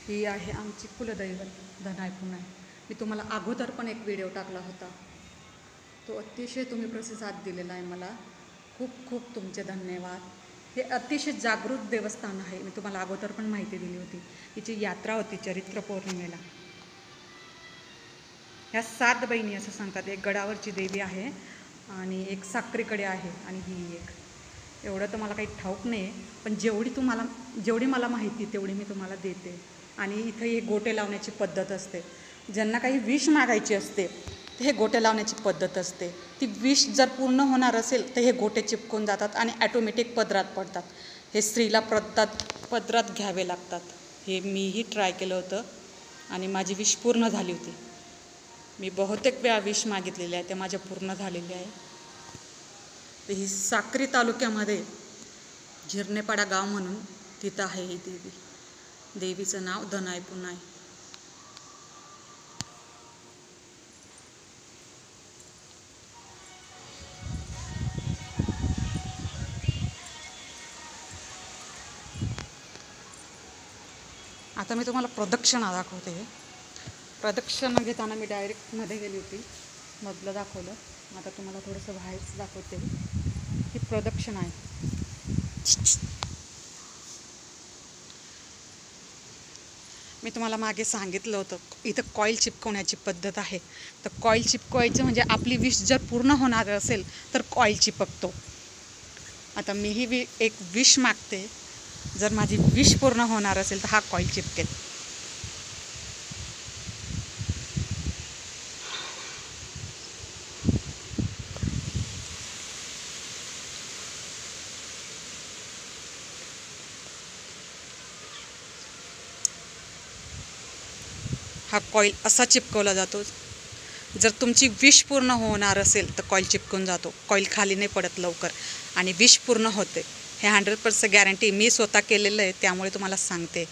ही आहे आमची कुलदैवत धनाय पुनाय. मी तुम्हाला अगोदर पण एक व्हिडिओ टाकला होता, तो अतिशय तुम्ही प्रतिसाद दिलेला आहे मला. खूप खूप तुमचे धन्यवाद. हे अतिशय जागृत देवस्थान आहे. मी तुम्हाला अगोदर पण माहिती दिली होती. हिची यात्रा होती चैत्र पौर्णिमेला. ह्या 7 बहिणी असं सांगतात. एक गडावरची देवी आहे आणि एक साक्रीकडे आहे आणि ही एक. एवढं तर मला काही ठाऊक नाही आहे, पण जेवढी मला माहिती तेवढी मी तुम्हाला देते. आणि इथं हे गोटे लावण्याची पद्धत असते. ज्यांना काही विष मागायची असते तर हे गोटे लावण्याची पद्धत असते. ती विष जर पूर्ण होणार असेल तर हे गोटे चिपकून जातात आणि ॲटोमॅटिक पदरात पडतात. हे स्त्रीला पदरात घ्यावे लागतात. हे मीही ट्राय केलं होतं आणि माझी विष पूर्ण झाली होती. मी बहुतेक वेळा विष मागितलेले आहे, ते माझ्या पूर्ण झालेले आहे. तर ही साक्री तालुक्यामध्ये झिरनेपाडा गाव म्हणून तिथं आहे ही देवी. देवीचं नाव धनाय पुनाय. आता मी तुम्हाला प्रदक्षिणा दाखवते. प्रदक्षिणा घेताना मी डायरेक्टमध्ये गेली होती, मधलं दाखवलं. आता तुम्हाला थोडंसं बाहेरच दाखवते. ही प्रदक्षिणा आहे. मी तुम्हाला मागे सांगितलं होतं इथं कॉईल चिपकवण्याची पद्धत आहे. तर कॉईल चिपकवायचं म्हणजे आपली विष जर पूर्ण होणार असेल तर कॉईल चिपकतो. आता मीही एक विष मागते. जर माझी विष पूर्ण होणार असेल तर हा कॉईल चिपकेल. हा कॉईल असा चिपकवला जातो. जर तुमची विष पूर्ण होणार असेल तर कॉईल चिपकून जातो. कॉईल खाली नाही पडत लवकर आणि विष पूर्ण होते. हे 100% गॅरंटी. मी स्वतः केलेलं आहे, त्यामुळे तुम्हाला सांगते.